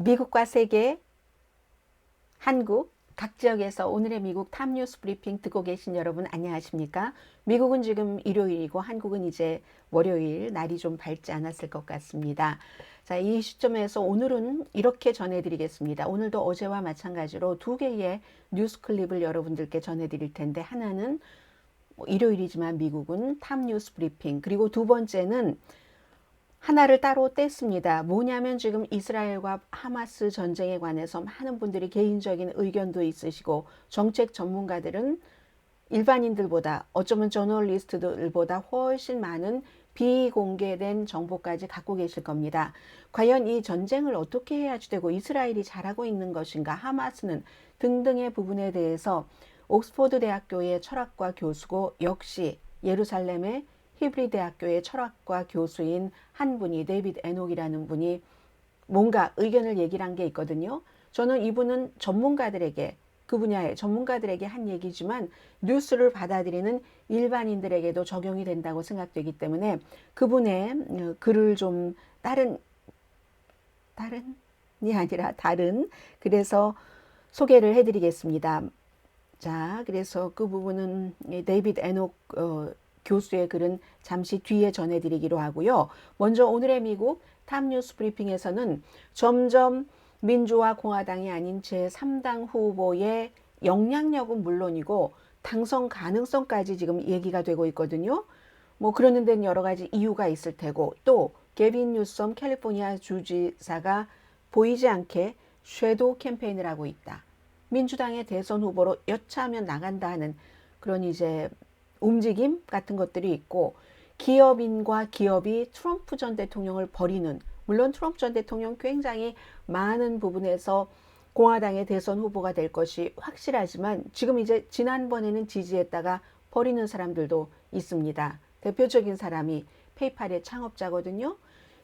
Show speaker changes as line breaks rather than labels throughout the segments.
미국과 세계, 한국, 각 지역에서 오늘의 미국 탑뉴스 브리핑 듣고 계신 여러분 안녕하십니까? 미국은 지금 일요일이고 한국은 이제 월요일, 날이 좀 밝지 않았을 것 같습니다. 자, 이 시점에서 오늘은 이렇게 전해드리겠습니다. 오늘도 어제와 마찬가지로 두 개의 뉴스 클립을 여러분들께 전해드릴 텐데, 하나는 일요일이지만 미국은 탑뉴스 브리핑, 그리고 두 번째는 하나를 따로 뗐습니다. 뭐냐면 지금 이스라엘과 하마스 전쟁에 관해서 많은 분들이 개인적인 의견도 있으시고, 정책 전문가들은 일반인들보다, 어쩌면 저널리스트들보다 훨씬 많은 비공개된 정보까지 갖고 계실 겁니다. 과연 이 전쟁을 어떻게 해야지 되고 이스라엘이 잘하고 있는 것인가, 하마스는 등등의 부분에 대해서 옥스퍼드 대학교의 철학과 교수고 역시 예루살렘의 히브리 대학교의 철학과 교수인 한 분이, 데이비드 에녹이라는 분이 뭔가 의견을 얘기를 한 게 있거든요. 저는 이분은 전문가들에게, 그 분야의 전문가들에게 한 얘기지만 뉴스를 받아들이는 일반인들에게도 적용이 된다고 생각되기 때문에 그분의 글을 좀 다른이 아니라 다른, 그래서 소개를 해드리겠습니다. 자, 그래서 그 부분은 데이비드 에녹 교수의 글은 잠시 뒤에 전해드리기로 하고요. 먼저 오늘의 미국 탑뉴스 브리핑에서는 점점 민주와 공화당이 아닌 제3당 후보의 영향력은 물론이고 당선 가능성까지 지금 얘기가 되고 있거든요. 뭐 그러는 데는 여러 가지 이유가 있을 테고, 또 게빈 뉴섬 캘리포니아 주지사가 보이지 않게 섀도우 캠페인을 하고 있다. 민주당의 대선 후보로 여차하면 나간다 하는 그런 이제 움직임 같은 것들이 있고, 기업인과 기업이 트럼프 전 대통령을 버리는, 물론 트럼프 전 대통령 굉장히 많은 부분에서 공화당의 대선 후보가 될 것이 확실하지만 지금 이제 지난번에는 지지했다가 버리는 사람들도 있습니다. 대표적인 사람이 페이팔의 창업자거든요.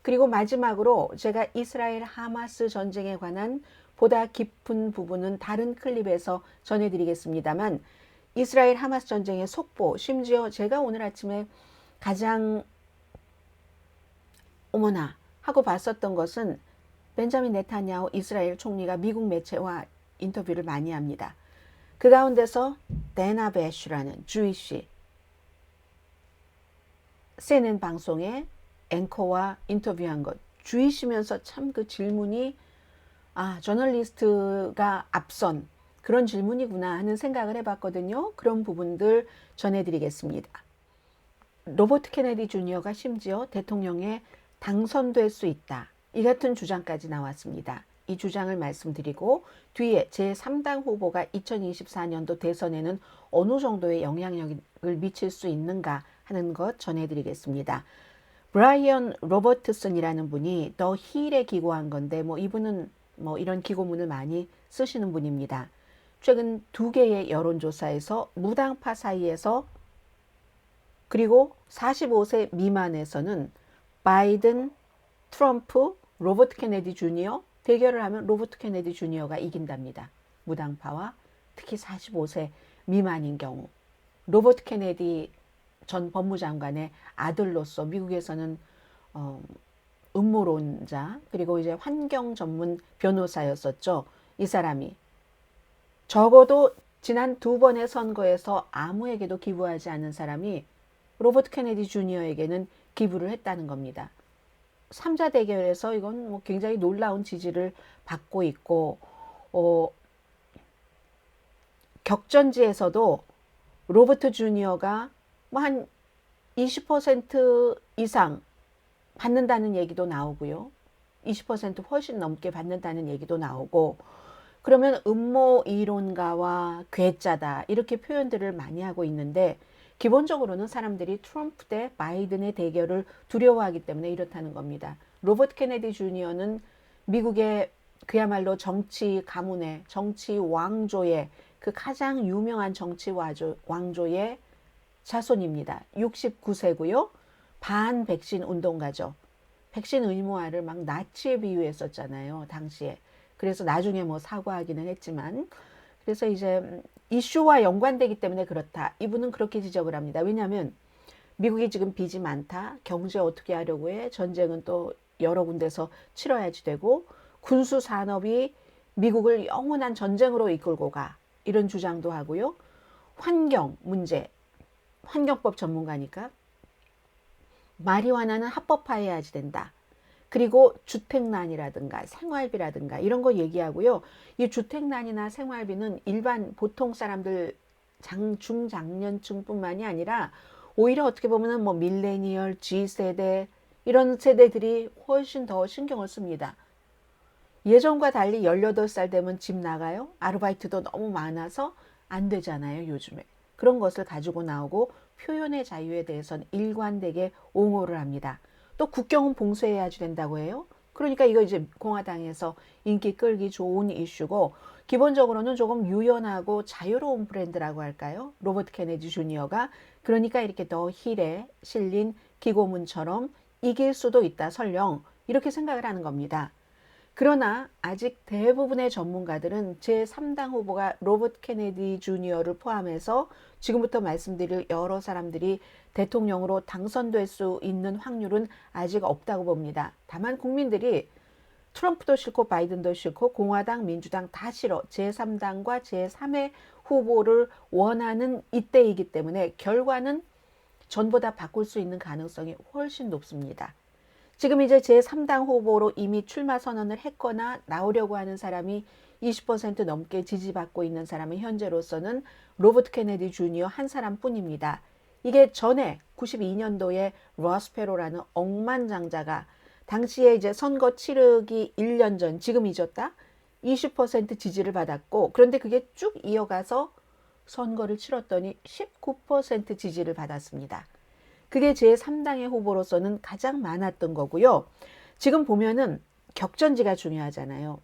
그리고 마지막으로 제가 이스라엘 하마스 전쟁에 관한 보다 깊은 부분은 다른 클립에서 전해드리겠습니다만, 이스라엘 하마스 전쟁의 속보, 심지어 제가 오늘 아침에 가장 어머나 하고 봤었던 것은 벤자민 네타냐후 이스라엘 총리가 미국 매체와 인터뷰를 많이 합니다. 그 가운데서 데나 베쉬라는 주이시 CNN 방송의 앵커와 인터뷰한 것, 주이시면서 참 그 질문이 저널리스트가 앞선 그런 질문이구나 하는 생각을 해봤거든요. 그런 부분들 전해드리겠습니다. 로버트 케네디 주니어가 심지어 대통령에 당선될 수 있다, 이 같은 주장까지 나왔습니다. 이 주장을 말씀드리고 뒤에 제3당 후보가 2024년도 대선에는 어느 정도의 영향력을 미칠 수 있는가 하는 것 전해드리겠습니다. 브라이언 로버트슨이라는 분이 더 힐에 기고한 건데, 이분은 이런 기고문을 많이 쓰시는 분입니다. 최근 두 개의 여론조사에서 무당파 사이에서, 그리고 45세 미만에서는 바이든, 트럼프, 로버트 케네디 주니어 대결을 하면 로버트 케네디 주니어가 이긴답니다. 무당파와 특히 45세 미만인 경우. 로버트 케네디 전 법무장관의 아들로서 미국에서는 음모론자, 그리고 이제 환경 전문 변호사였었죠. 이 사람이 적어도 지난 두 번의 선거에서 아무에게도 기부하지 않은 사람이 로버트 케네디 주니어에게는 기부를 했다는 겁니다. 3자 대결에서 이건 굉장히 놀라운 지지를 받고 있고, 격전지에서도 로버트 주니어가 한 20% 이상 받는다는 얘기도 나오고요. 20% 훨씬 넘게 받는다는 얘기도 나오고, 그러면 음모 이론가와 괴짜다 이렇게 표현들을 많이 하고 있는데, 기본적으로는 사람들이 트럼프 대 바이든의 대결을 두려워하기 때문에 이렇다는 겁니다. 로버트 케네디 주니어는 미국의 그야말로 정치 가문의, 정치 왕조의, 그 가장 유명한 정치 왕조의 자손입니다. 69세고요. 반 백신 운동가죠. 백신 의무화를 막 나치에 비유했었잖아요, 당시에. 그래서 나중에 사과하기는 했지만, 그래서 이제 이슈와 연관되기 때문에 그렇다, 이분은 그렇게 지적을 합니다. 왜냐하면 미국이 지금 빚이 많다, 경제 어떻게 하려고 해, 전쟁은 또 여러 군데서 치러야지 되고, 군수 산업이 미국을 영원한 전쟁으로 이끌고 가. 이런 주장도 하고요. 환경 문제, 환경법 전문가니까 마리화나는 합법화해야지 된다. 그리고 주택난이라든가 생활비라든가 이런 거 얘기하고요. 이 주택난이나 생활비는 일반 보통 사람들 중장년층뿐만이 아니라 오히려 어떻게 보면은 뭐 밀레니얼, G세대 이런 세대들이 훨씬 더 신경을 씁니다. 예전과 달리 18살 되면 집 나가요. 아르바이트도 너무 많아서 안 되잖아요, 요즘에. 그런 것을 가지고 나오고 표현의 자유에 대해서는 일관되게 옹호를 합니다. 또 국경은 봉쇄해야지 된다고 해요. 그러니까 이거 이제 공화당에서 인기 끌기 좋은 이슈고 기본적으로는 조금 유연하고 자유로운 브랜드라고 할까요? 로버트 케네디 주니어가 그러니까 이렇게 더 힐에 실린 기고문처럼 이길 수도 있다 설령 이렇게 생각을 하는 겁니다. 그러나 아직 대부분의 전문가들은 제3당 후보가 로버트 케네디 주니어를 포함해서 지금부터 말씀드릴 여러 사람들이 대통령으로 당선될 수 있는 확률은 아직 없다고 봅니다. 다만 국민들이 트럼프도 싫고 바이든도 싫고 공화당, 민주당 다 싫어. 제3당과 제3의 후보를 원하는 이때이기 때문에 결과는 전보다 바꿀 수 있는 가능성이 훨씬 높습니다. 지금 이제 제3당 후보로 이미 출마 선언을 했거나 나오려고 하는 사람이 20% 넘게 지지받고 있는 사람은 현재로서는 로버트 케네디 주니어 한 사람뿐입니다. 이게 전에 92년도에 러스페로라는 억만장자가 당시에 이제 선거 치르기 1년 전 지금 잊었다? 20% 지지를 받았고 그런데 그게 쭉 이어가서 선거를 치렀더니 19% 지지를 받았습니다. 그게 제3당의 후보로서는 가장 많았던 거고요. 지금 보면은 격전지가 중요하잖아요.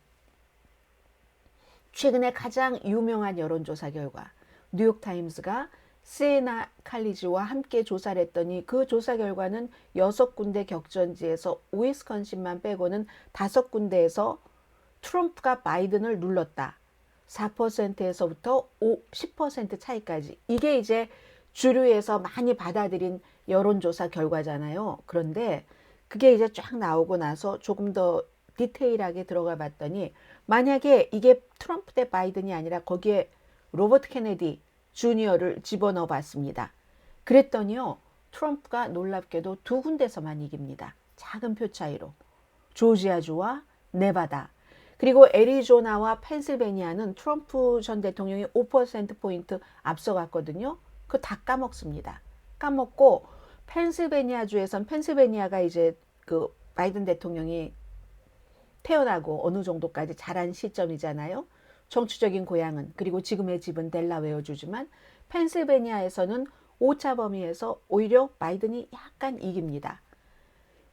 최근에 가장 유명한 여론조사 결과 뉴욕타임스가 시에나 칼리지와 함께 조사를 했더니 그 조사 결과는 6군데 격전지에서 위스콘신만 빼고는 5군데에서 트럼프가 바이든을 눌렀다. 4%에서부터 10% 차이까지. 이게 이제 주류에서 많이 받아들인 여론조사 결과잖아요. 그런데 그게 이제 쫙 나오고 나서 조금 더 디테일하게 들어가 봤더니 만약에 이게 트럼프 대 바이든이 아니라 거기에 로버트 케네디 주니어를 집어넣어 봤습니다. 그랬더니요. 트럼프가 놀랍게도 2군데서만 이깁니다. 작은 표 차이로. 조지아주와 네바다. 그리고 애리조나와 펜실베니아는 트럼프 전 대통령이 5%포인트 앞서갔거든요. 그거 다 까먹습니다. 까먹고 펜실베니아주에선 펜실베니아가 이제 그 바이든 대통령이 태어나고 어느 정도까지 자란 시점이잖아요. 정치적인 고향은 그리고 지금의 집은 델라웨어주지만 펜실베니아에서는 오차 범위에서 오히려 바이든이 약간 이깁니다.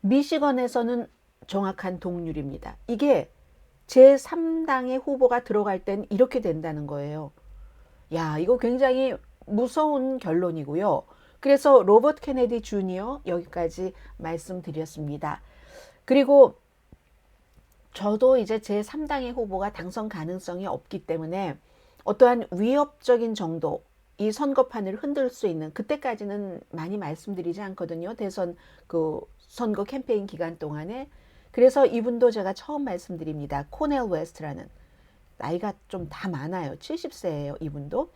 미시건에서는 정확한 동률입니다. 이게 제3당의 후보가 들어갈 땐 이렇게 된다는 거예요. 야, 이거 굉장히 무서운 결론이고요. 그래서 로버트 케네디 주니어 여기까지 말씀드렸습니다. 그리고 저도 이제 제3당의 후보가 당선 가능성이 없기 때문에 어떠한 위협적인 정도 이 선거판을 흔들 수 있는 그때까지는 많이 말씀드리지 않거든요. 대선 그 선거 캠페인 기간 동안에. 그래서 이분도 제가 처음 말씀드립니다. 코넬 웨스트라는 나이가 좀 다 많아요. 70세예요. 이분도.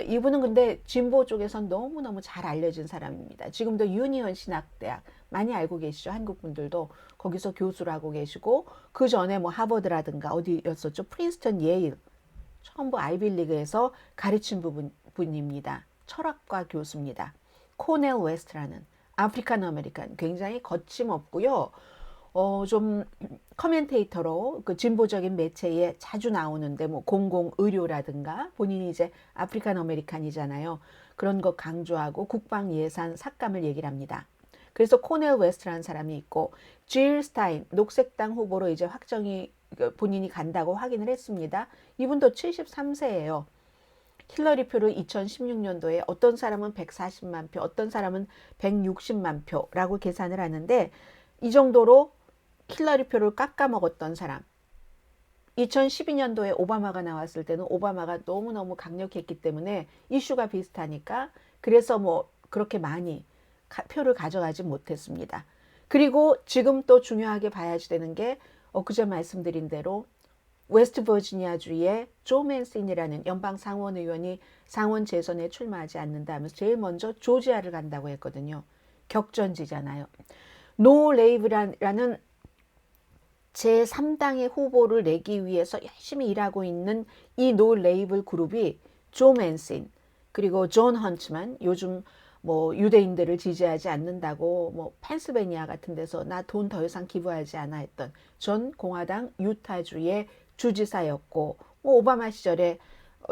이분은 근데 진보 쪽에선 너무너무 잘 알려진 사람입니다. 지금도 유니언 신학대학 많이 알고 계시죠? 한국 분들도 거기서 교수를 하고 계시고 그 전에 뭐 하버드라든가 어디였었죠? 프린스턴, 예일 전부 아이빌리그에서 가르친 분입니다. 철학과 교수입니다. 코넬 웨스트라는 아프리칸 아메리칸 굉장히 거침없고요. 좀 커멘테이터로 그 진보적인 매체에 자주 나오는데 뭐 공공의료라든가 본인이 이제 아프리칸 아메리칸이잖아요. 그런 거 강조하고 국방 예산 삭감을 얘기를 합니다. 그래서 코넬 웨스트라는 사람이 있고 질 스타인 녹색당 후보로 이제 확정이 본인이 간다고 확인을 했습니다. 이분도 73세예요. 힐러리 표를 2016년도에 어떤 사람은 140만 표, 어떤 사람은 160만 표라고 계산을 하는데 이 정도로 힐러리 표를 깎아먹었던 사람. 2012년도에 오바마가 나왔을 때는 오바마가 너무너무 강력했기 때문에 이슈가 비슷하니까 그래서 뭐 그렇게 많이 표를 가져가지 못했습니다. 그리고 지금 또 중요하게 봐야지 되는 게 엊그제 말씀드린 대로 웨스트 버지니아주의 조 맨신이라는 연방 상원 의원이 상원 재선에 출마하지 않는다 하면서 제일 먼저 조지아를 간다고 했거든요. 격전지잖아요. 노 레이브라는 제3당의 후보를 내기 위해서 열심히 일하고 있는 이 노 레이블 그룹이 조 맨신 그리고 존 헌츠만, 요즘 뭐 유대인들을 지지하지 않는다고 뭐 펜실베니아 같은 데서 나 돈 더 이상 기부하지 않아 했던 전 공화당 유타주의 주지사였고, 뭐 오바마 시절에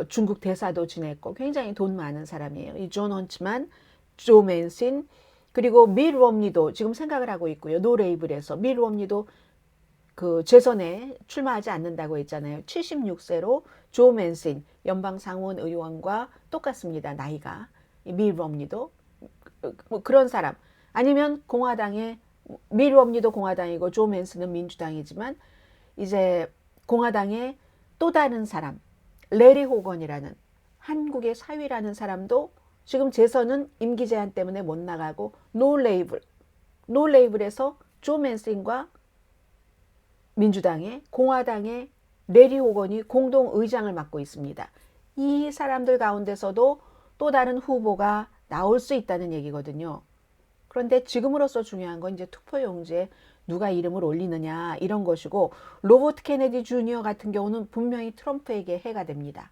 중국 대사도 지냈고 굉장히 돈 많은 사람이에요. 이 존 헌츠만, 조 맨신, 그리고 밀 롬니도 지금 생각을 하고 있고요. 노 레이블에서 밀 롬니도 그 재선에 출마하지 않는다고 했잖아요. 76세로 조 맨신 연방 상원 의원과 똑같습니다. 나이가. 밀 롬니도 뭐 그런 사람, 아니면 공화당의 밀 롬니도 공화당이고 조 맨슨은 민주당이지만 이제 공화당의 또 다른 사람, 레리 호건이라는 한국의 사위라는 사람도 지금 재선은 임기 제한 때문에 못 나가고 노 레이블에서 조 맨슨과 민주당의 공화당의 레리 호건이 공동 의장을 맡고 있습니다. 이 사람들 가운데서도 또 다른 후보가 나올 수 있다는 얘기거든요. 그런데 지금으로서 중요한 건 이제 투표용지에 누가 이름을 올리느냐 이런 것이고, 로버트 케네디 주니어 같은 경우는 분명히 트럼프에게 해가 됩니다.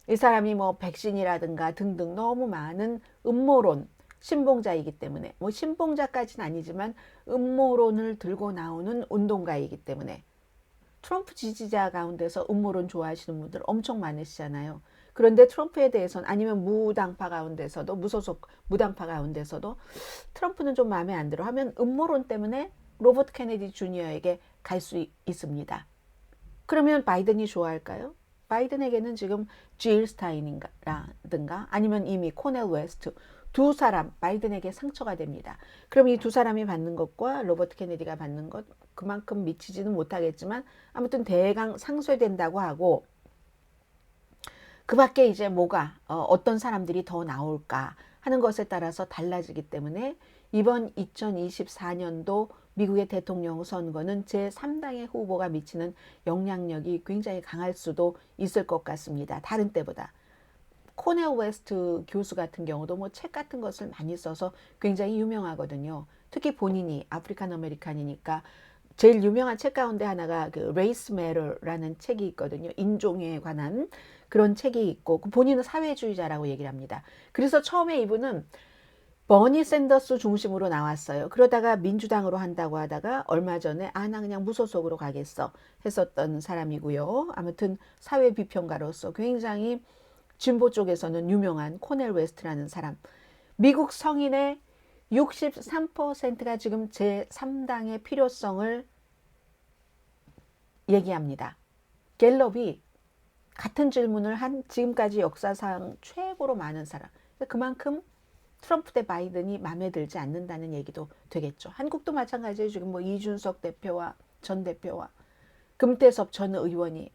이 사람이 뭐 백신이라든가 등등 너무 많은 음모론 신봉자이기 때문에, 뭐 신봉자까지는 아니지만 음모론을 들고 나오는 운동가이기 때문에, 트럼프 지지자 가운데서 음모론 좋아하시는 분들 엄청 많으시잖아요. 그런데 트럼프에 대해서는, 아니면 무당파 가운데서도, 무소속 무당파 가운데서도 트럼프는 좀 마음에 안 들어 하면 음모론 때문에 로버트 케네디 주니어에게 갈 수 있습니다. 그러면 바이든이 좋아할까요? 바이든에게는 지금 질 스타인이라든가 아니면 이미 코넬 웨스트 두 사람 바이든에게 상처가 됩니다. 그럼 이 두 사람이 받는 것과 로버트 케네디가 받는 것 그만큼 미치지는 못하겠지만 아무튼 대강 상쇄된다고 하고, 그 밖에 이제 뭐가 어떤 사람들이 더 나올까 하는 것에 따라서 달라지기 때문에 이번 2024년도 미국의 대통령 선거는 제3당의 후보가 미치는 영향력이 굉장히 강할 수도 있을 것 같습니다. 다른 때보다. 코넬 웨스트 교수 같은 경우도 뭐 책 같은 것을 많이 써서 굉장히 유명하거든요. 특히 본인이 아프리칸 아메리칸이니까 제일 유명한 책 가운데 하나가 그 레이스 매터라는 책이 있거든요. 인종에 관한 그런 책이 있고, 본인은 사회주의자라고 얘기를 합니다. 그래서 처음에 이분은 버니 샌더스 중심으로 나왔어요. 그러다가 민주당으로 한다고 하다가 얼마 전에 나 그냥 무소속으로 가겠어 했었던 사람이고요. 아무튼 사회 비평가로서 굉장히 진보 쪽에서는 유명한 코넬 웨스트라는 사람. 미국 성인의 63%가 지금 제3당의 필요성을 얘기합니다. 갤럽이 같은 질문을 한 지금까지 역사상 최고로 많은 사람. 그만큼 트럼프 대 바이든이 마음에 들지 않는다는 얘기도 되겠죠. 한국도 마찬가지예요. 지금 뭐 이준석 대표와 전 대표와 금태섭 전 의원이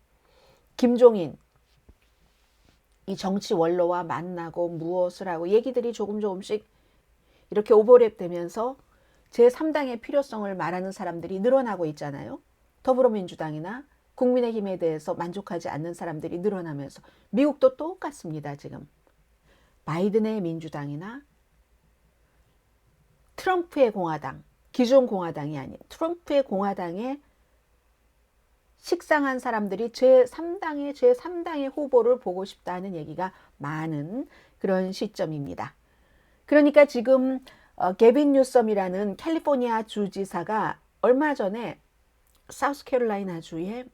김종인 이 정치 원로와 만나고 무엇을 하고 얘기들이 조금씩 이렇게 오버랩 되면서 제3당의 필요성을 말하는 사람들이 늘어나고 있잖아요. 더불어민주당이나 국민의힘에 대해서 만족하지 않는 사람들이 늘어나면서 미국도 똑같습니다. 지금 바이든의 민주당이나 트럼프의 공화당, 기존 공화당이 아닌 트럼프의 공화당에 식상한 사람들이 제3당의 후보를 보고 싶다는 얘기가 많은 그런 시점입니다. 그러니까 지금 게빈 뉴섬이라는 캘리포니아 주지사가 얼마 전에 사우스캐롤라이나 주에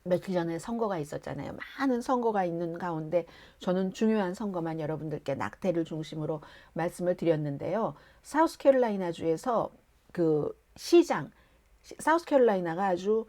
며칠 전에 선거가 있었잖아요. 많은 선거가 있는 가운데 저는 중요한 선거만 여러분들께 낙태를 중심으로 말씀을 드렸는데요. 사우스캐롤라이나 주에서 그 시장, 사우스캐롤라이나가 아주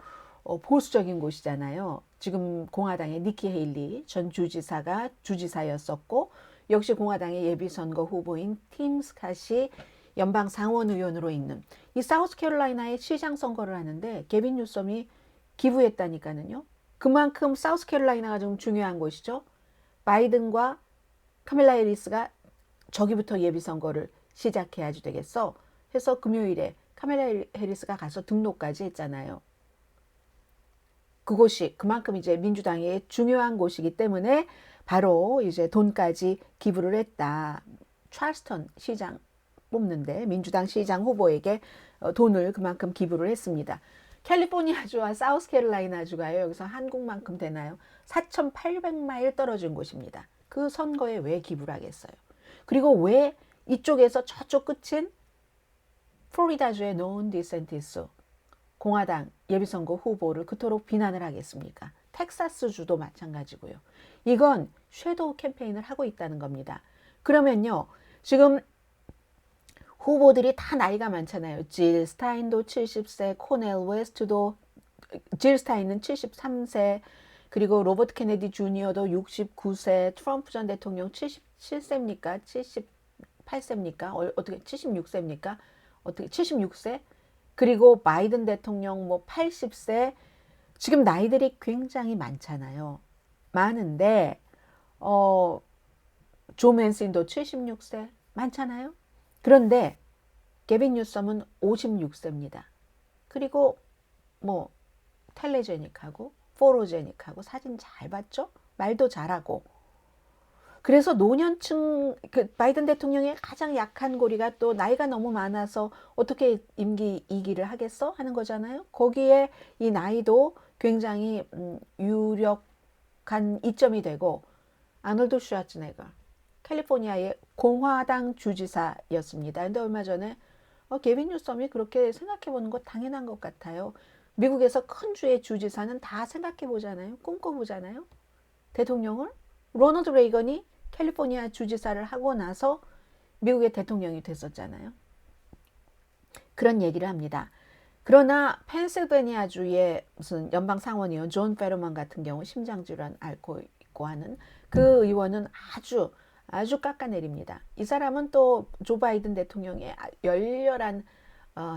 보수적인 곳이잖아요. 지금 공화당의 니키 헤일리 전 주지사가 주지사였었고, 역시 공화당의 예비선거 후보인 팀 스캇이 연방 상원 의원으로 있는 이 사우스캐롤라이나의 시장 선거를 하는데 게빈 뉴섬이 기부했다니까는요. 그만큼 사우스캐롤라이나가 좀 중요한 곳이죠. 바이든과 카밀라 해리스가 저기부터 예비선거를 시작해야지 되겠어. 해서 금요일에 카멜라 해리스가 가서 등록까지 했잖아요. 그곳이 그만큼 이제 민주당의 중요한 곳이기 때문에 바로 이제 돈까지 기부를 했다. 찰스턴 시장 뽑는데 민주당 시장 후보에게 돈을 그만큼 기부를 했습니다. 캘리포니아주와 사우스캐롤라이나주가요. 여기서 한국만큼 되나요? 4,800마일 떨어진 곳입니다. 그 선거에 왜 기부를 하겠어요? 그리고 왜 이쪽에서 저쪽 끝인 플로리다주의 론 디센티스 공화당 예비선거 후보를 그토록 비난을 하겠습니까? 텍사스주도 마찬가지고요. 이건 섀도우 캠페인을 하고 있다는 겁니다. 그러면요. 지금 후보들이 다 나이가 많잖아요. 질 스타인도 70세, 코넬 웨스트도 질 스타인은 73세, 그리고 로버트 케네디 주니어도 69세, 트럼프 전 대통령 77세입니까? 78세입니까? 어떻게 76세입니까? 어떻게 76세? 그리고 바이든 대통령 뭐 80세. 지금 나이들이 굉장히 많잖아요. 많은데 조 맨슨도 76세 많잖아요. 그런데 게빈 뉴섬은 56세입니다. 그리고 뭐 텔레제닉하고 포로제닉하고 사진 잘 봤죠? 말도 잘하고. 그래서 노년층 그 바이든 대통령의 가장 약한 고리가 또 나이가 너무 많아서 어떻게 임기 2기를 하겠어? 하는 거잖아요. 거기에 이 나이도 굉장히 유력한 이점이 되고 아놀드 슈와츠네거 캘리포니아의 공화당 주지사였습니다. 근데 얼마 전에 게빈 뉴섬이 그렇게 생각해 보는 거 당연한 것 같아요. 미국에서 큰 주의 주지사는 다 생각해 보잖아요. 꿈꿔보잖아요. 대통령을 로널드 레이건이 캘리포니아 주지사를 하고 나서 미국의 대통령이 됐었잖아요. 그런 얘기를 합니다. 그러나 펜실베니아주의 무슨 연방 상원의원 존 페로먼 같은 경우 심장질환 앓고 있고 하는 그 의원은 아주 깎아내립니다. 이 사람은 또 조 바이든 대통령의 열렬한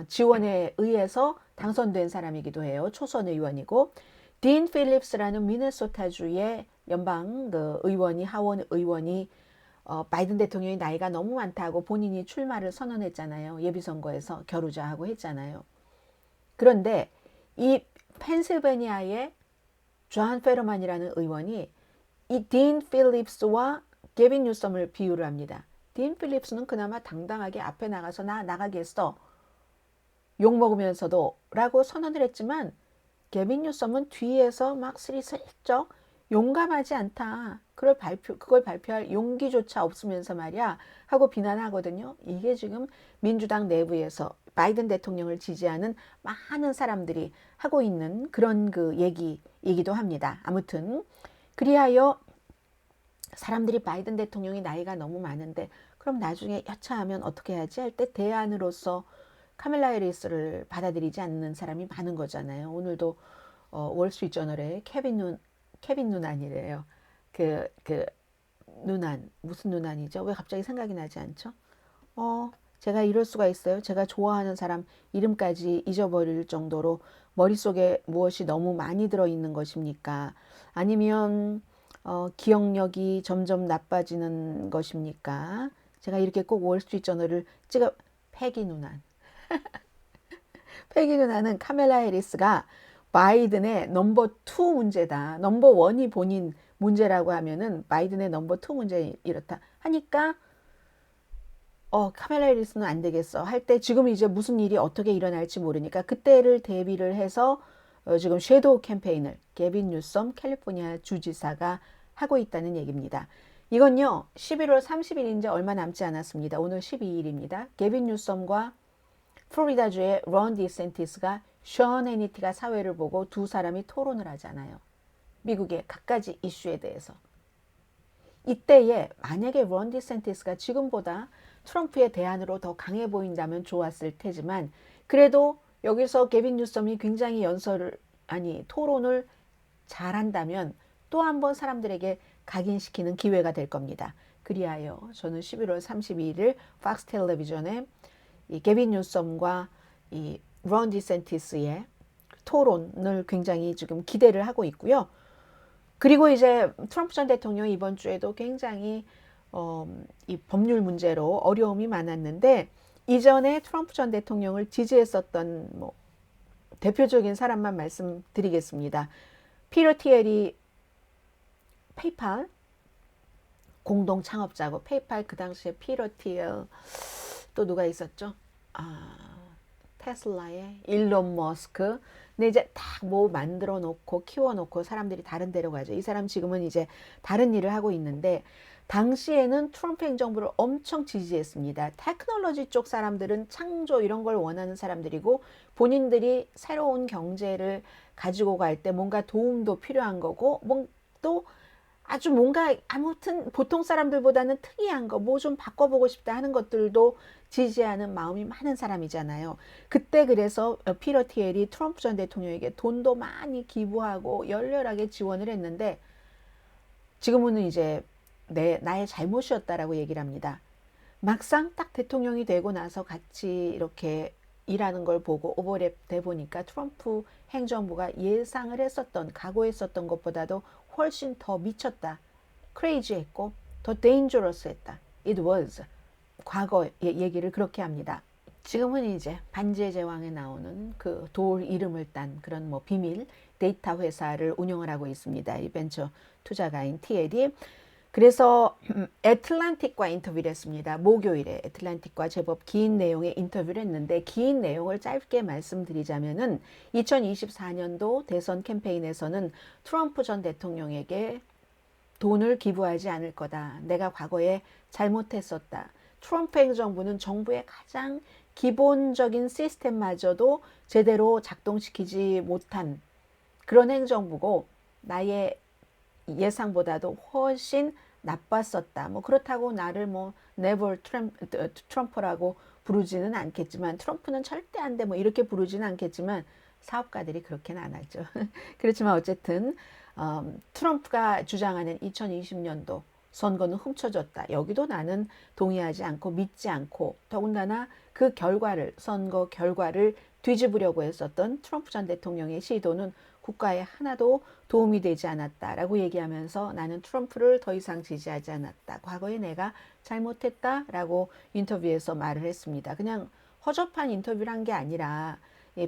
지원에 의해서 당선된 사람이기도 해요. 초선 의원이고 딘 필립스라는 미네소타주의 연방 그 의원이 하원 의원이 바이든 대통령이 나이가 너무 많다고 본인이 출마를 선언했잖아요. 예비선거에서 겨루자하고 했잖아요. 그런데 이 펜실베니아의 존 페로만이라는 의원이 이 딘 필립스와 게빈 뉴섬을 비유를 합니다. 딘 필립스는 그나마 당당하게 앞에 나가서 나 나가겠어. 욕먹으면서도 라고 선언을 했지만 게빈 뉴섬은 뒤에서 막 스리슬쩍 용감하지 않다. 그걸 발표할 용기조차 없으면서 말이야 하고 비난하거든요. 이게 지금 민주당 내부에서 바이든 대통령을 지지하는 많은 사람들이 하고 있는 그런 그 얘기이기도 합니다. 아무튼 그리하여 사람들이 바이든 대통령이 나이가 너무 많은데 그럼 나중에 여차하면 어떻게 해야지 할 때 대안으로서 카멜라 해리스를 받아들이지 않는 사람이 많은 거잖아요. 오늘도 월스트리트저널에 케빈 누난이래요. 그 누난 무슨 누난이죠? 왜 갑자기 생각이 나지 않죠? 제가 이럴 수가 있어요. 제가 좋아하는 사람 이름까지 잊어버릴 정도로 머릿속에 무엇이 너무 많이 들어있는 것입니까? 아니면 기억력이 점점 나빠지는 것입니까? 제가 이렇게 꼭 월스트리트저널을 패기 누난. 패기 누나는 카멜라 해리스가 바이든의 넘버 2 문제다. 넘버 1이 본인 문제라고 하면은 바이든의 넘버 2 문제 이렇다 하니까 카멜라 해리스는 안 되겠어 할 때 지금 이제 무슨 일이 어떻게 일어날지 모르니까 그때를 대비를 해서 지금 섀도우 캠페인을 게빈 뉴섬 캘리포니아 주지사가 하고 있다는 얘기입니다. 이건요 11월 30일인지 얼마 남지 않았습니다. 오늘 12일입니다. 게빈 뉴섬과 플로리다주의 론 디센티스가 션 해니티가 사회를 보고 두 사람이 토론을 하잖아요. 미국의 갖가지 이슈에 대해서. 이때에 만약에 론 디센티스가 지금보다 트럼프의 대안으로 더 강해 보인다면 좋았을 테지만 그래도 여기서 게빈 뉴섬이 굉장히 토론을 잘한다면 또 한 번 사람들에게 각인시키는 기회가 될 겁니다. 그리하여 저는 11월 32일 팍스 텔레비전에 이 게빈 뉴섬과 이 론 디센티스의 토론을 굉장히 지금 기대를 하고 있고요. 그리고 이제 트럼프 전 대통령이 이번 주에도 굉장히 이 법률 문제로 어려움이 많았는데 이전에 트럼프 전 대통령을 지지했었던 뭐 대표적인 사람만 말씀드리겠습니다. 피터 티엘이 페이팔 공동 창업자고, 페이팔 그 당시에 피터 티엘, 또 누가 있었죠? 테슬라의 일론 머스크. 근데 이제 딱 뭐 만들어 놓고 키워 놓고 사람들이 다른 데로 가죠. 이 사람 지금은 이제 다른 일을 하고 있는데, 당시에는 트럼프 행정부를 엄청 지지했습니다. 테크놀로지 쪽 사람들은 창조 이런 걸 원하는 사람들이고, 본인들이 새로운 경제를 가지고 갈 때 뭔가 도움도 필요한 거고, 또 아주 뭔가 아무튼 보통 사람들보다는 특이한 거, 뭐 좀 바꿔보고 싶다 하는 것들도 지지하는 마음이 많은 사람이잖아요. 그때 그래서 피터 티엘이 트럼프 전 대통령에게 돈도 많이 기부하고 열렬하게 지원을 했는데, 지금은 이제 나의 잘못이었다라고 얘기를 합니다. 막상 딱 대통령이 되고 나서 같이 이렇게 일하는 걸 보고 오버랩 돼 보니까 트럼프 행정부가 예상을 했었던, 각오했었던 것보다도 훨씬 더 미쳤다, 크레이지했고 더 데인저러스했다. It was. 과거의 얘기를 그렇게 합니다. 지금은 이제 반지의 제왕에 나오는 그 돌 이름을 딴 그런 뭐 비밀 데이터 회사를 운영을 하고 있습니다. 이 벤처 투자가인 TL이. 그래서 애틀란틱과 인터뷰를 했습니다. 목요일에 애틀란틱과 제법 긴 내용의 인터뷰를 했는데, 긴 내용을 짧게 말씀드리자면은 2024년도 대선 캠페인에서는 트럼프 전 대통령에게 돈을 기부하지 않을 거다. 내가 과거에 잘못했었다. 트럼프 행정부는 정부의 가장 기본적인 시스템마저도 제대로 작동시키지 못한 그런 행정부고, 나의 예상보다도 훨씬 나빴었다. 뭐 그렇다고 나를 뭐 never 트럼프라고 부르지는 않겠지만, 트럼프는 절대 안 돼 뭐 이렇게 부르지는 않겠지만, 사업가들이 그렇게는 안 하죠. 그렇지만 어쨌든 트럼프가 주장하는 2020년도 선거는 훔쳐졌다. 여기도 나는 동의하지 않고 믿지 않고, 더군다나 그 결과를, 선거 결과를 뒤집으려고 했었던 트럼프 전 대통령의 시도는 국가에 하나도 도움이 되지 않았다라고 얘기하면서, 나는 트럼프를 더 이상 지지하지 않았다. 과거에 내가 잘못했다라고 인터뷰에서 말을 했습니다. 그냥 허접한 인터뷰를 한 게 아니라,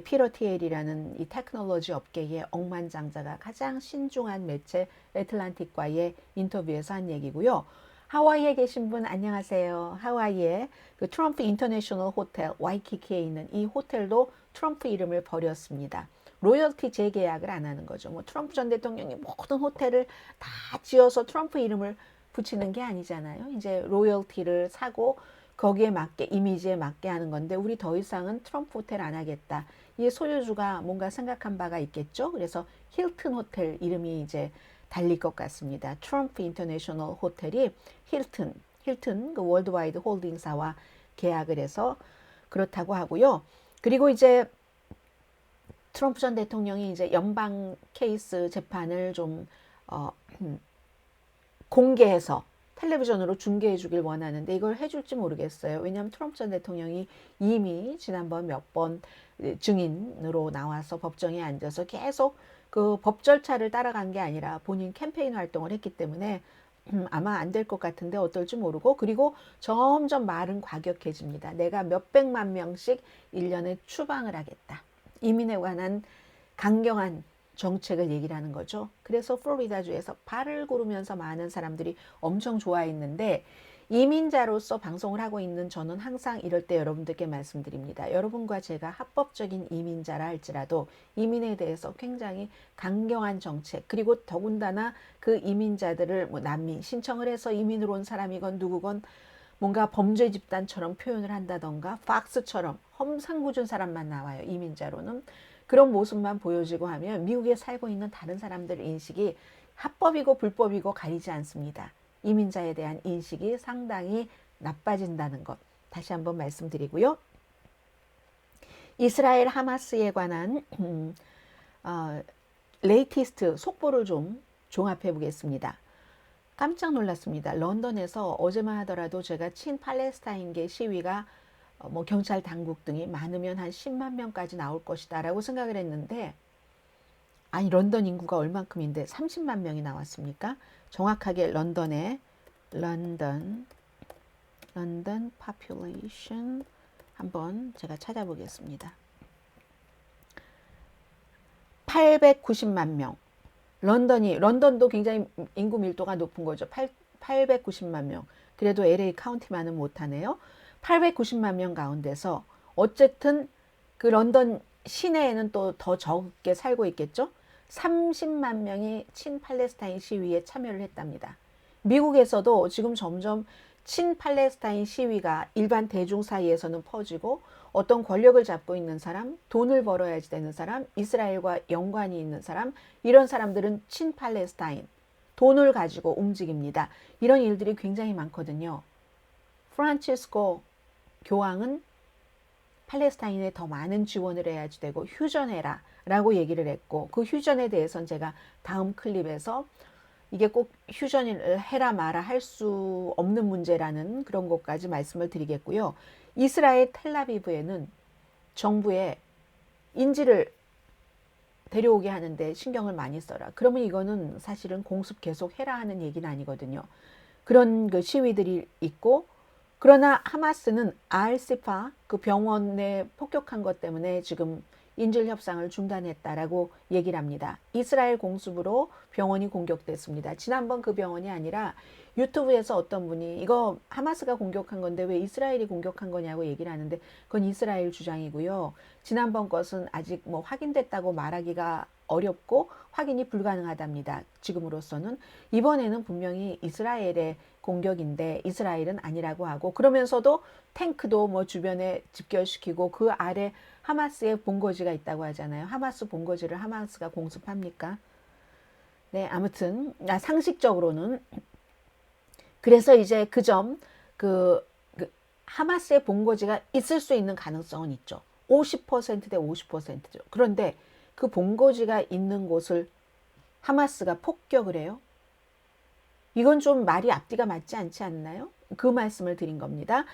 피터 티엘이라는 이 테크놀로지 업계의 억만장자가 가장 신중한 매체 애틀란틱과의 인터뷰에서 한 얘기고요. 하와이에 계신 분 안녕하세요. 하와이에 그 트럼프 인터내셔널 호텔 와이키키에 있는 이 호텔도 트럼프 이름을 버렸습니다. 로열티 재계약을 안 하는 거죠. 뭐 트럼프 전 대통령이 모든 호텔을 다 지어서 트럼프 이름을 붙이는 게 아니잖아요. 이제 로열티를 사고 거기에 맞게, 이미지에 맞게 하는 건데, 우리 더 이상은 트럼프 호텔 안 하겠다. 이 소유주가 뭔가 생각한 바가 있겠죠. 그래서 힐튼 호텔 이름이 이제 달릴 것 같습니다. 트럼프 인터내셔널 호텔이 힐튼 그 월드와이드 홀딩사와 계약을 해서 그렇다고 하고요. 그리고 이제 트럼프 전 대통령이 이제 연방 케이스 재판을 좀 공개해서 텔레비전으로 중계해 주길 원하는데, 이걸 해줄지 모르겠어요. 왜냐하면 트럼프 전 대통령이 이미 지난번 몇 번 증인으로 나와서 법정에 앉아서 계속 그 법 절차를 따라간 게 아니라 본인 캠페인 활동을 했기 때문에 아마 안 될 것 같은데 어떨지 모르고, 그리고 점점 말은 과격해집니다. 내가 몇백만 명씩 1년에 추방을 하겠다. 이민에 관한 강경한 정책을 얘기를 하는 거죠. 그래서 플로리다주에서 발을 구르면서 많은 사람들이 엄청 좋아했는데, 이민자로서 방송을 하고 있는 저는 항상 이럴 때 여러분들께 말씀드립니다. 여러분과 제가 합법적인 이민자라 할지라도 이민에 대해서 굉장히 강경한 정책, 그리고 더군다나 그 이민자들을 뭐 난민 신청을 해서 이민으로 온 사람이건 누구건 뭔가 범죄 집단처럼 표현을 한다던가, 팍스처럼 험상궂은 사람만 나와요. 이민자로는 그런 모습만 보여지고 하면 미국에 살고 있는 다른 사람들 인식이 합법이고 불법이고 가리지 않습니다. 이민자에 대한 인식이 상당히 나빠진다는 것 다시 한번 말씀드리고요. 이스라엘 하마스에 관한 레이티스트 속보를 좀 종합해 보겠습니다. 깜짝 놀랐습니다. 런던에서 어제만 하더라도 제가 친팔레스타인계 시위가 뭐 경찰 당국 등이 많으면 한 10만 명까지 나올 것이다 라고 생각을 했는데, 아니 런던 인구가 얼만큼인데 30만 명이 나왔습니까? 정확하게 런던 population 한번 제가 찾아보겠습니다. 890만 명. 런던도 굉장히 인구 밀도가 높은 거죠. 890만 명. 그래도 LA 카운티만은 못하네요. 890만 명 가운데서 어쨌든 그 런던 시내에는 또 더 적게 살고 있겠죠. 30만 명이 친팔레스타인 시위에 참여를 했답니다. 미국에서도 지금 점점 친팔레스타인 시위가 일반 대중 사이에서는 퍼지고 어떤 권력을 잡고 있는 사람, 돈을 벌어야지 되는 사람, 이스라엘과 연관이 있는 사람, 이런 사람들은 친팔레스타인, 돈을 가지고 움직입니다. 이런 일들이 굉장히 많거든요. 프란치스코 교황은 팔레스타인에 더 많은 지원을 해야지 되고 휴전해라 라고 얘기를 했고, 그 휴전에 대해서는 제가 다음 클립에서 이게 꼭 휴전을 해라 마라 할 수 없는 문제라는 그런 것까지 말씀을 드리겠고요. 이스라엘 텔라비브에는 정부에 인질을 데려오게 하는데 신경을 많이 써라. 그러면 이거는 사실은 공습 계속 해라 하는 얘기는 아니거든요. 그런 그 시위들이 있고, 그러나 하마스는 알시파 그 병원에 폭격한 것 때문에 지금 인질 협상을 중단했다라고 얘기를 합니다. 이스라엘 공습으로 병원이 공격됐습니다. 지난번 그 병원이 아니라 유튜브에서 어떤 분이 이거 하마스가 공격한 건데 왜 이스라엘이 공격한 거냐고 얘기를 하는데, 그건 이스라엘 주장이고요. 지난번 것은 아직 뭐 확인됐다고 말하기가 어렵고 확인이 불가능하답니다. 지금으로서는. 이번에는 분명히 이스라엘의 공격인데 이스라엘은 아니라고 하고, 그러면서도 탱크도 뭐 주변에 집결시키고 그 아래 하마스의 본거지가 있다고 하잖아요. 하마스 본거지를 하마스가 공습합니까? 네, 아무튼 상식적으로는 그래서 이제 그 하마스의 본거지가 있을 수 있는 가능성은 있죠. 50%대 50%죠. 그런데 그 본거지가 있는 곳을 하마스가 폭격을 해요. 이건 좀 말이 앞뒤가 맞지 않지 않나요? 그 말씀을 드린 겁니다.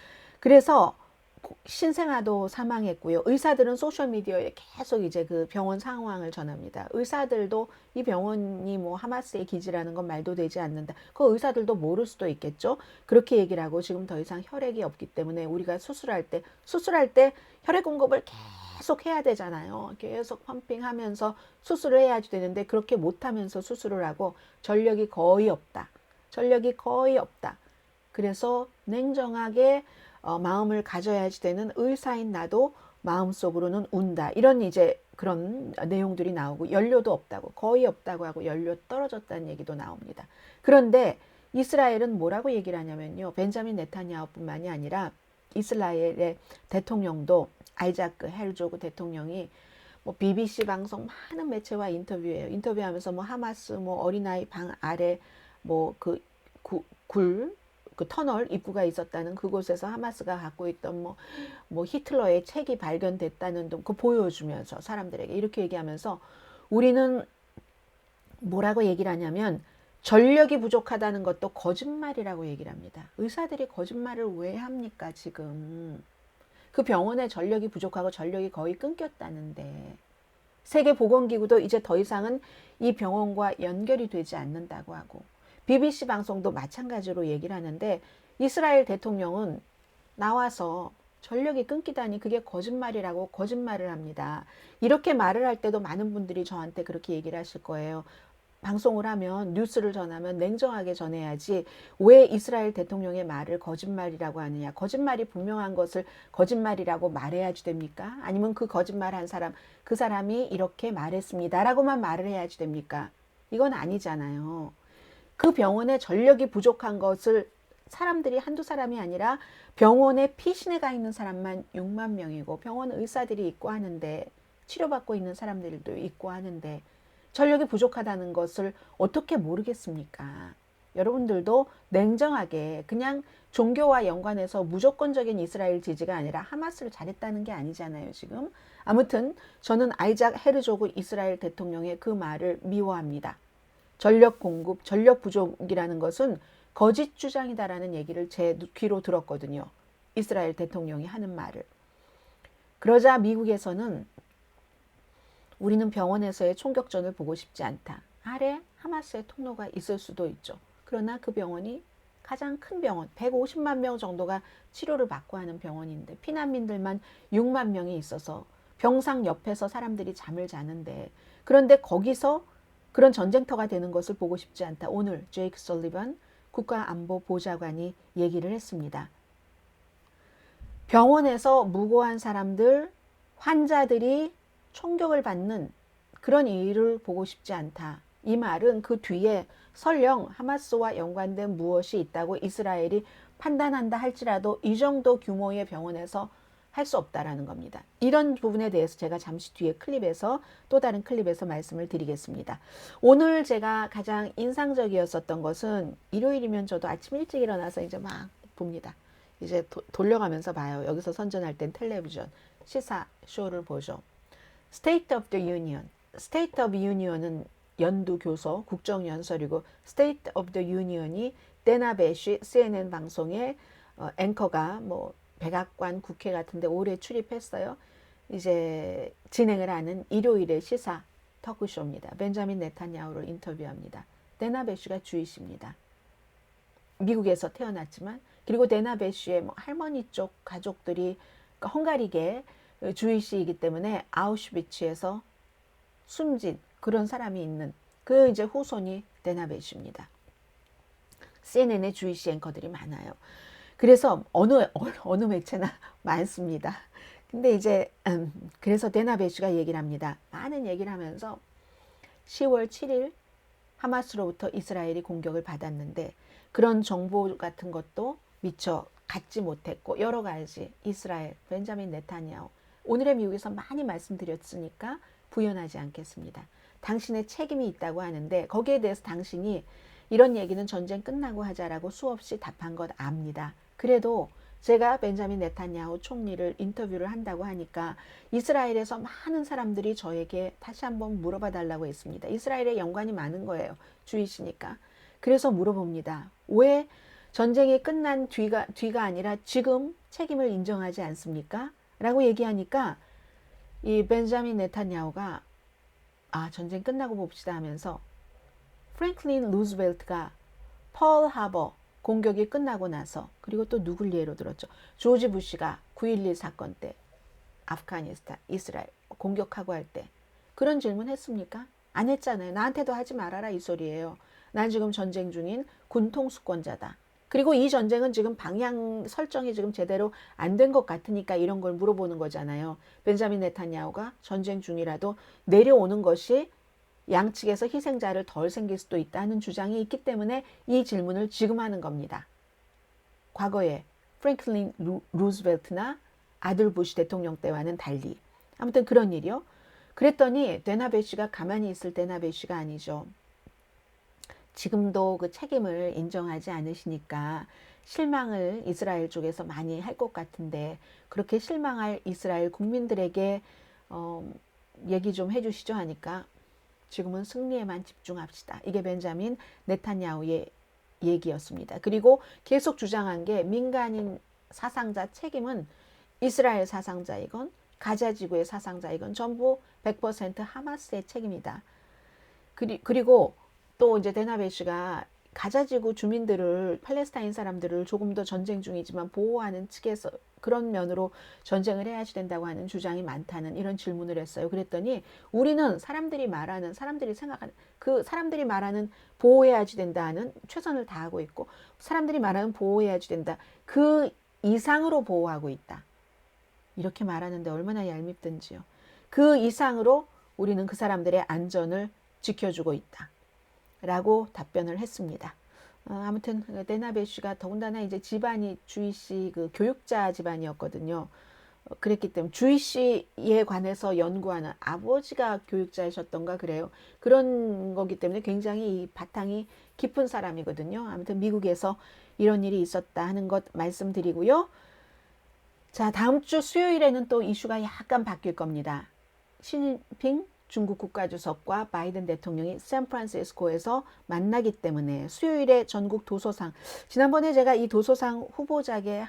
그래서 신생아도 사망했고요. 의사들은 소셜미디어에 계속 이제 그 병원 상황을 전합니다. 의사들도 이 병원이 뭐 하마스의 기지라는 건 말도 되지 않는다. 그 의사들도 모를 수도 있겠죠. 그렇게 얘기를 하고 지금 더 이상 혈액이 없기 때문에 우리가 수술할 때 혈액 공급을 계속 해야 되잖아요. 계속 펌핑하면서 수술을 해야지 되는데 그렇게 못하면서 수술을 하고 전력이 거의 없다. 그래서 냉정하게 마음을 가져야지 되는 의사인 나도 마음속으로는 운다. 이런 이제 그런 내용들이 나오고, 연료도 없다고, 거의 없다고 하고 연료 떨어졌다는 얘기도 나옵니다. 그런데 이스라엘은 뭐라고 얘기를 하냐면요. 벤자민 네타냐후뿐만이 아니라 이스라엘의 대통령도 아이자크 헤르조그 대통령이 뭐 BBC 방송 많은 매체와 인터뷰해요. 인터뷰하면서 뭐 하마스 뭐 어린아이 방 아래 뭐 그 터널 입구가 있었다는 그곳에서 하마스가 갖고 있던 뭐 히틀러의 책이 발견됐다는 그 보여주면서 사람들에게 이렇게 얘기하면서, 우리는 뭐라고 얘기를 하냐면 전력이 부족하다는 것도 거짓말이라고 얘기를 합니다. 의사들이 거짓말을 왜 합니까? 지금 그 병원에 전력이 부족하고 전력이 거의 끊겼다는데, 세계보건기구도 이제 더 이상은 이 병원과 연결이 되지 않는다고 하고, BBC 방송도 마찬가지로 얘기를 하는데, 이스라엘 대통령은 나와서 전력이 끊기다니 그게 거짓말이라고 거짓말을 합니다. 이렇게 말을 할 때도 많은 분들이 저한테 그렇게 얘기를 하실 거예요. 방송을 하면, 뉴스를 전하면 냉정하게 전해야지 왜 이스라엘 대통령의 말을 거짓말이라고 하느냐. 거짓말이 분명한 것을 거짓말이라고 말해야지 됩니까? 아니면 그 거짓말한 사람, 그 사람이 이렇게 말했습니다 라고만 말을 해야지 됩니까? 이건 아니잖아요. 그 병원에 전력이 부족한 것을 사람들이 한두 사람이 아니라 병원에 피신해 가 있는 사람만 6만 명이고 병원 의사들이 있고 하는데, 치료받고 있는 사람들도 있고 하는데 전력이 부족하다는 것을 어떻게 모르겠습니까? 여러분들도 냉정하게, 그냥 종교와 연관해서 무조건적인 이스라엘 지지가 아니라 하마스를 잘했다는 게 아니잖아요, 지금. 아무튼 저는 아이작 헤르조그 이스라엘 대통령의 그 말을 미워합니다. 전력 공급, 전력 부족이라는 것은 거짓 주장이다라는 얘기를 제 귀로 들었거든요. 이스라엘 대통령이 하는 말을. 그러자 미국에서는 우리는 병원에서의 총격전을 보고 싶지 않다. 아래 하마스의 통로가 있을 수도 있죠. 그러나 그 병원이 가장 큰 병원, 150만 명 정도가 치료를 받고 하는 병원인데 피난민들만 6만 명이 있어서 병상 옆에서 사람들이 잠을 자는데, 그런데 거기서 그런 전쟁터가 되는 것을 보고 싶지 않다. 오늘 제이크 설리번 국가안보보좌관이 얘기를 했습니다. 병원에서 무고한 사람들, 환자들이 총격을 받는 그런 일을 보고 싶지 않다. 이 말은 그 뒤에 설령 하마스와 연관된 무엇이 있다고 이스라엘이 판단한다 할지라도 이 정도 규모의 병원에서 할 수 없다라는 겁니다. 이런 부분에 대해서 제가 잠시 뒤에 클립에서, 또 다른 클립에서 말씀을 드리겠습니다. 오늘 제가 가장 인상적이었었던 것은, 일요일이면 저도 아침 일찍 일어나서 이제 막 봅니다. 이제 돌려가면서 봐요. 여기서 선전할 땐 텔레비전 시사 쇼를 보죠. State of the Union. State of Union은 연두 교서 국정연설이고, State of the Union이 데나 베시 CNN 방송의 앵커가 뭐 백악관 국회 같은데 오래 출입했어요. 이제 진행을 하는 일요일의 시사 터크쇼입니다. 벤자민 네탄야후를 인터뷰합니다. 데나 베시가 주이시입니다. 미국에서 태어났지만, 그리고 데나 베시의 뭐 할머니 쪽 가족들이 그러니까 헝가리계 주이시이기 때문에 아우슈비츠에서 숨진 그런 사람이 있는 그 이제 후손이 데나 베시입니다. CNN의 주이시 앵커들이 많아요. 그래서 어느 매체나 많습니다. 근데 이제 그래서 데나 베시가 얘기를 합니다. 많은 얘기를 하면서 10월 7일 하마스로부터 이스라엘이 공격을 받았는데 그런 정보 같은 것도 미처 갖지 못했고, 여러 가지 이스라엘 벤자민 네타냐후, 오늘의 미국에서 많이 말씀드렸으니까 부연하지 않겠습니다. 당신의 책임이 있다고 하는데 거기에 대해서 당신이 이런 얘기는 전쟁 끝나고 하자라고 수없이 답한 것 압니다. 그래도 제가 벤자민 네타냐후 총리를 인터뷰를 한다고 하니까 이스라엘에서 많은 사람들이 저에게 다시 한번 물어봐 달라고 했습니다. 이스라엘에 연관이 많은 거예요. 주이시니까. 그래서 물어봅니다. 왜 전쟁이 끝난 뒤가 아니라 지금 책임을 인정하지 않습니까? 라고 얘기하니까 이 벤자민 네타냐후가 전쟁 끝나고 봅시다 하면서 프랭클린 루즈벨트가 펄 하버 공격이 끝나고 나서, 그리고 또 누굴 예로 들었죠? 조지 부시가 9.11 사건 때 아프가니스탄, 이스라엘 공격하고 할 때 그런 질문 했습니까? 안 했잖아요. 나한테도 하지 말아라 이 소리예요. 난 지금 전쟁 중인 군 통수권자다. 그리고 이 전쟁은 지금 방향 설정이 지금 제대로 안 된 것 같으니까 이런 걸 물어보는 거잖아요. 벤자민 네타냐후가 전쟁 중이라도 내려오는 것이 양측에서 희생자를 덜 생길 수도 있다는 주장이 있기 때문에 이 질문을 지금 하는 겁니다. 과거에 프랭클린 루즈벨트나 아들 부시 대통령 때와는 달리. 아무튼 그런 일이요. 그랬더니 데나 베시가 가만히 있을 데나 베시가 아니죠. 지금도 그 책임을 인정하지 않으시니까 실망을 이스라엘 쪽에서 많이 할 것 같은데, 그렇게 실망할 이스라엘 국민들에게 얘기 좀 해주시죠 하니까 지금은 승리에만 집중합시다. 이게 벤자민 네타냐후의 얘기였습니다. 그리고 계속 주장한 게 민간인 사상자 책임은 이스라엘 사상자이건 가자 지구의 사상자이건 전부 100% 하마스의 책임이다. 그리고 또 이제 데나 베시가 가자지구 주민들을, 팔레스타인 사람들을 조금 더 전쟁 중이지만 보호하는 측에서 그런 면으로 전쟁을 해야지 된다고 하는 주장이 많다는 이런 질문을 했어요. 그랬더니 우리는 사람들이 생각하는 그 사람들이 말하는 보호해야지 된다는 최선을 다하고 있고, 사람들이 말하는 보호해야지 된다 그 이상으로 보호하고 있다. 이렇게 말하는데 얼마나 얄밉든지요. 그 이상으로 우리는 그 사람들의 안전을 지켜주고 있다. 라고 답변을 했습니다. 아무튼 데나 베시가 더군다나 이제 집안이 주이시 그 교육자 집안이었거든요. 그랬기 때문에 주이시에 관해서 연구하는 아버지가 교육자이셨던가 그래요. 그런 거기 때문에 굉장히 이 바탕이 깊은 사람이거든요. 아무튼 미국에서 이런 일이 있었다 하는 것 말씀드리고요. 자, 다음 주 수요일에는 또 이슈가 약간 바뀔 겁니다. 시진핑 중국 국가주석과 바이든 대통령이 샌프란시스코에서 만나기 때문에 수요일에 전국 도서상, 지난번에 제가 이 도서상 후보작에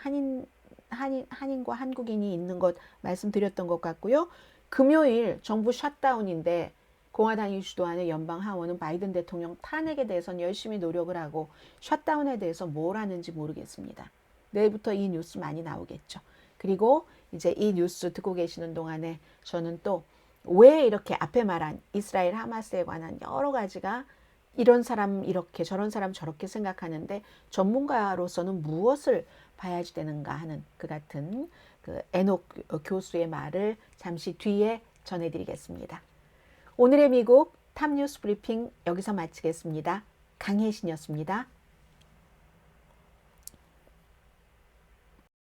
한인과 한국인이 있는 것 말씀드렸던 것 같고요. 금요일 정부 셧다운인데 공화당이 주도하는 연방 하원은 바이든 대통령 탄핵에 대해서는 열심히 노력을 하고 셧다운에 대해서 뭘 하는지 모르겠습니다. 내일부터 이 뉴스 많이 나오겠죠. 그리고 이제 이 뉴스 듣고 계시는 동안에 저는 또 왜 이렇게 앞에 말한 이스라엘 하마스에 관한 여러 가지가 이런 사람 이렇게 저런 사람 저렇게 생각하는데 전문가로서는 무엇을 봐야지 되는가 하는 그 같은 그 에녹 교수의 말을 잠시 뒤에 전해드리겠습니다. 오늘의 미국 탑뉴스 브리핑 여기서 마치겠습니다. 강혜신이었습니다.